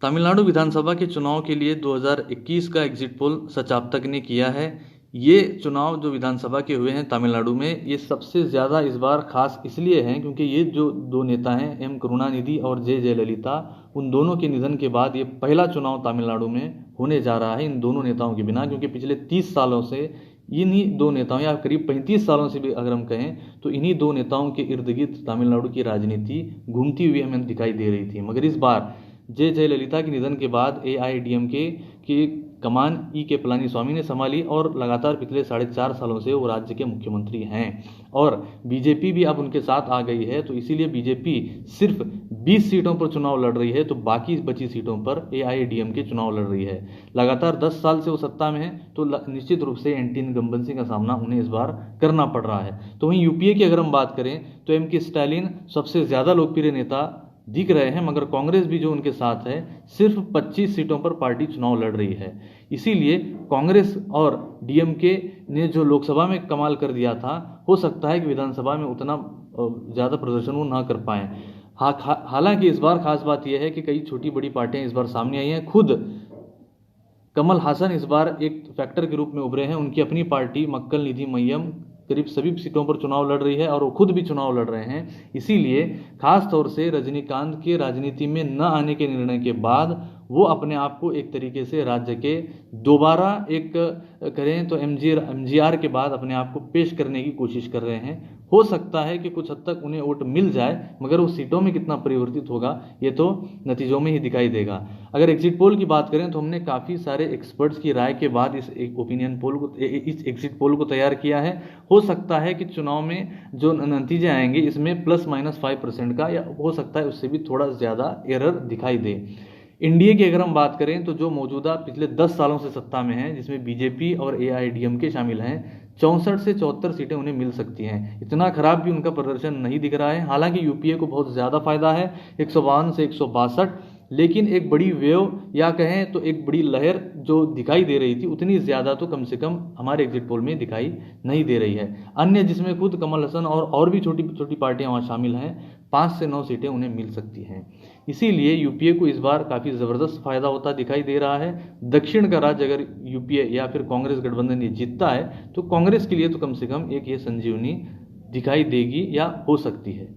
तमिलनाडु विधानसभा के चुनाव के लिए 2021 का एग्जिट पोल सचाप्तक ने किया है। ये चुनाव जो विधानसभा के हुए हैं तमिलनाडु में, ये सबसे ज़्यादा इस बार खास इसलिए हैं क्योंकि ये जो दो नेता हैं एम करुणानिधि और जे जयललिता, उन दोनों के निधन के बाद ये पहला चुनाव तमिलनाडु में होने जा रहा है इन दोनों नेताओं के बिना। क्योंकि पिछले 30 सालों से इन्हीं दो नेताओं या करीब 35 सालों से भी अगर हम कहें तो इन्हीं दो नेताओं के इर्द गिर्द तमिलनाडु की राजनीति घूमती हुई हमें दिखाई दे रही थी। मगर इस बार जे जयललिता के निधन के बाद AIADMK की कमान के पलानीस्वामी ने संभाली और लगातार पिछले 4.5 सालों से वो राज्य के मुख्यमंत्री हैं और बीजेपी भी अब उनके साथ आ गई है। तो इसीलिए बीजेपी सिर्फ 20 सीटों पर चुनाव लड़ रही है, तो बाकी बची सीटों पर AIADMK चुनाव लड़ रही है। लगातार 10 साल से वो सत्ता में है, तो निश्चित रूप से एंटी इनकम्बेंसी का सामना उन्हें इस बार करना पड़ रहा है। तो वहीं यूपीए की अगर हम बात करें तो MK स्टालिन सबसे ज़्यादा लोकप्रिय नेता दिख रहे हैं, मगर कांग्रेस भी जो उनके साथ है सिर्फ 25 सीटों पर पार्टी चुनाव लड़ रही है। इसीलिए कांग्रेस और DMK ने जो लोकसभा में कमाल कर दिया था, हो सकता है कि विधानसभा में उतना ज़्यादा प्रदर्शन वो ना कर पाएँ। हालांकि इस बार खास बात यह है कि कई छोटी बड़ी पार्टियां इस बार सामने आई हैं। खुद कमल हासन इस बार एक फैक्टर के रूप में उभरे हैं। उनकी अपनी पार्टी मक्कल निधि मय्यम करीब सभी सीटों पर चुनाव लड़ रही है और वो खुद भी चुनाव लड़ रहे हैं। इसीलिए खास तौर से रजनीकांत के राजनीति में न आने के निर्णय के बाद वो अपने आप को एक तरीके से राज्य के दोबारा एक करें तो MGR के बाद अपने आप को पेश करने की कोशिश कर रहे हैं। हो सकता है कि कुछ हद तक उन्हें वोट मिल जाए, मगर वो सीटों में कितना परिवर्तित होगा ये तो नतीजों में ही दिखाई देगा। अगर एग्जिट पोल की बात करें तो हमने काफ़ी सारे एक्सपर्ट्स की राय के बाद इस इस एग्जिट पोल को तैयार किया है। हो सकता है कि चुनाव में जो नतीजे आएंगे इसमें ±5% का, या हो सकता है उससे भी थोड़ा ज़्यादा एरर दिखाई दे। इंडिया की अगर हम बात करें तो जो मौजूदा पिछले 10 सालों से सत्ता में है, जिसमें बीजेपी और AIADMK शामिल हैं, 64 से 74 सीटें उन्हें मिल सकती हैं। इतना खराब भी उनका प्रदर्शन नहीं दिख रहा है। हालांकि यूपीए को बहुत ज़्यादा फायदा है, 152 से 162, लेकिन एक बड़ी वेव या कहें तो एक बड़ी लहर जो दिखाई दे रही थी उतनी ज़्यादा तो कम से कम हमारे एग्जिट पोल में दिखाई नहीं दे रही है। अन्य जिसमें खुद कमल हसन और भी छोटी छोटी पार्टियां वहाँ शामिल हैं, 5 से 9 सीटें उन्हें मिल सकती हैं। इसीलिए यूपीए को इस बार काफ़ी ज़बरदस्त फायदा होता दिखाई दे रहा है। दक्षिण का राज्य अगर यूपीए या फिर कांग्रेस गठबंधन ये जीतता है तो कांग्रेस के लिए तो कम से कम एक ये संजीवनी दिखाई देगी या हो सकती है।